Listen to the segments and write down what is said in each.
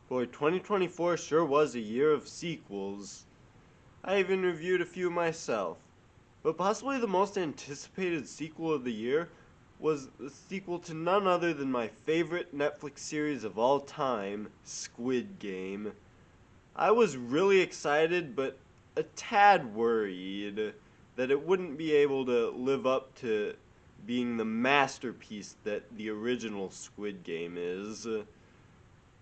Boy, 2024 sure was a year of sequels. I even reviewed a few myself. But possibly the most anticipated sequel of the year was the sequel to none other than my favorite Netflix series of all time, Squid Game. I was really excited, but a tad worried that it wouldn't be able to live up to being the masterpiece that the original Squid Game is.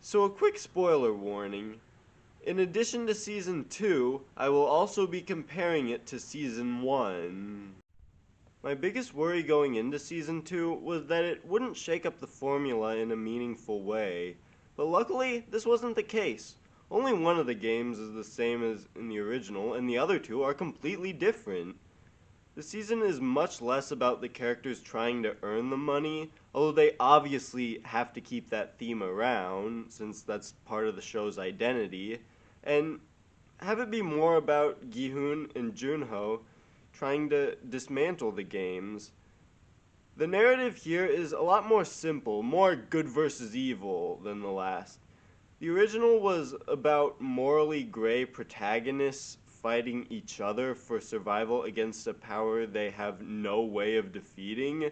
So, a quick spoiler warning. In addition to Season 2, I will also be comparing it to Season 1. My biggest worry going into Season 2 was that it wouldn't shake up the formula in a meaningful way. But luckily, this wasn't the case. Only one of the games is the same as in the original, and the other two are completely different. The season is much less about the characters trying to earn the money, although they obviously have to keep that theme around, since that's part of the show's identity, and have it be more about Gi-hoon and Junho trying to dismantle the games. The narrative here is a lot more simple, more good versus evil than the last. The original was about morally gray protagonists fighting each other for survival against a power they have no way of defeating.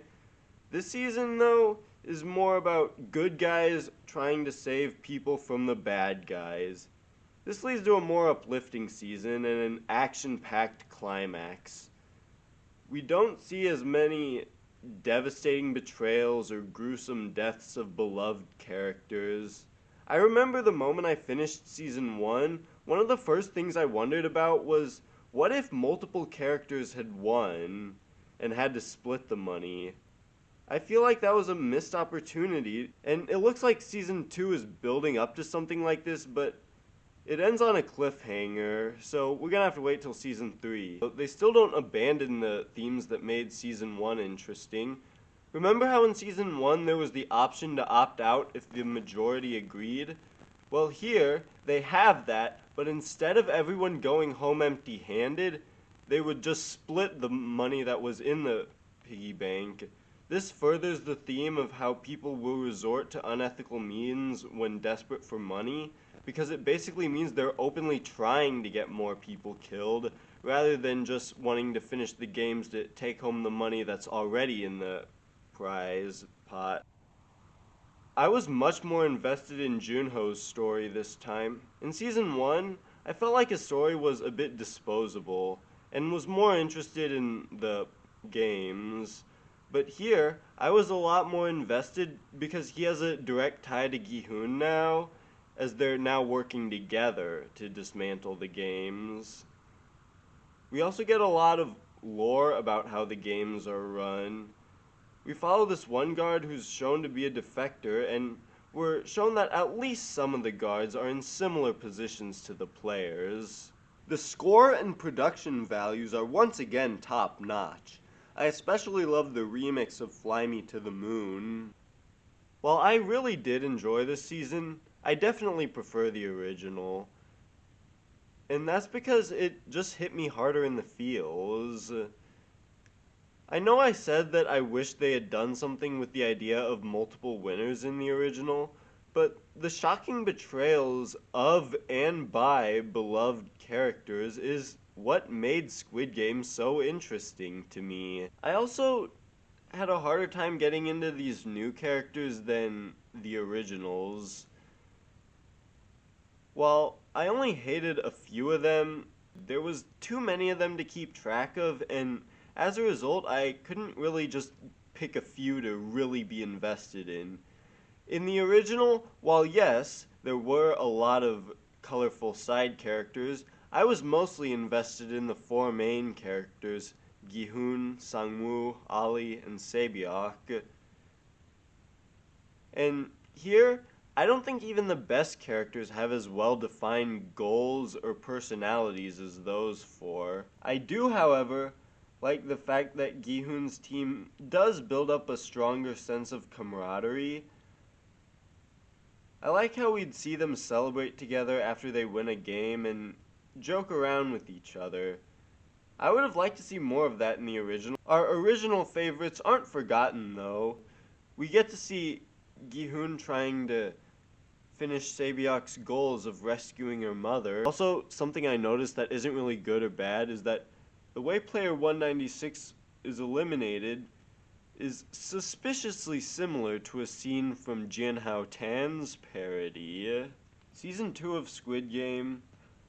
This season, though, is more about good guys trying to save people from the bad guys. This leads to a more uplifting season and an action-packed climax. We don't see as many devastating betrayals or gruesome deaths of beloved characters. I remember the moment I finished Season 1, one of the first things I wondered about was, what if multiple characters had won and had to split the money? I feel like that was a missed opportunity, and it looks like Season 2 is building up to something like this, but it ends on a cliffhanger, so we're gonna have to wait till Season 3. They still don't abandon the themes that made Season 1 interesting. Remember how in Season 1 there was the option to opt out if the majority agreed? Well, here, they have that, but instead of everyone going home empty-handed, they would just split the money that was in the piggy bank. This furthers the theme of how people will resort to unethical means when desperate for money, because it basically means they're openly trying to get more people killed, rather than just wanting to finish the games to take home the money that's already in the prize pot. I was much more invested in Junho's story this time. In Season 1, I felt like his story was a bit disposable, and was more interested in the games. But here, I was a lot more invested because he has a direct tie to Gi-hoon now, as they're now working together to dismantle the games. We also get a lot of lore about how the games are run. We follow this one guard who's shown to be a defector, and we're shown that at least some of the guards are in similar positions to the players. The score and production values are once again top notch. I especially love the remix of Fly Me to the Moon. While I really did enjoy this season, I definitely prefer the original. And that's because it just hit me harder in the feels. I know I said that I wish they had done something with the idea of multiple winners in the original, but the shocking betrayals of and by beloved characters is what made Squid Game so interesting to me. I also had a harder time getting into these new characters than the originals. While I only hated a few of them, there was too many of them to keep track of, and as a result, I couldn't really just pick a few to really be invested in. In the original, while yes, there were a lot of colorful side characters, I was mostly invested in the four main characters, Gi-hoon, Sang-woo, Ali, and Sae Byeok. And here, I don't think even the best characters have as well-defined goals or personalities as those four. I do, however, like the fact that Gi-hoon's team does build up a stronger sense of camaraderie. I like how we'd see them celebrate together after they win a game and joke around with each other. I would have liked to see more of that in the original. Our original favorites aren't forgotten though. We get to see Gi-hoon trying to finish Sae Byeok's goals of rescuing her mother. Also, something I noticed that isn't really good or bad is that the way player 196 is eliminated is suspiciously similar to a scene from Jian Hao Tan's parody. Season 2 of Squid Game,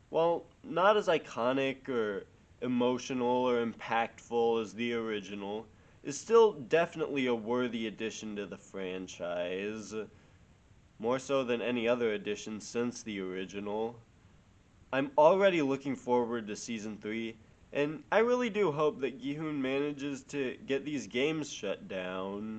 while not as iconic or emotional or impactful as the original, is still definitely a worthy addition to the franchise, more so than any other addition since the original. I'm already looking forward to Season 3, and I really do hope that Gi-hoon manages to get these games shut down.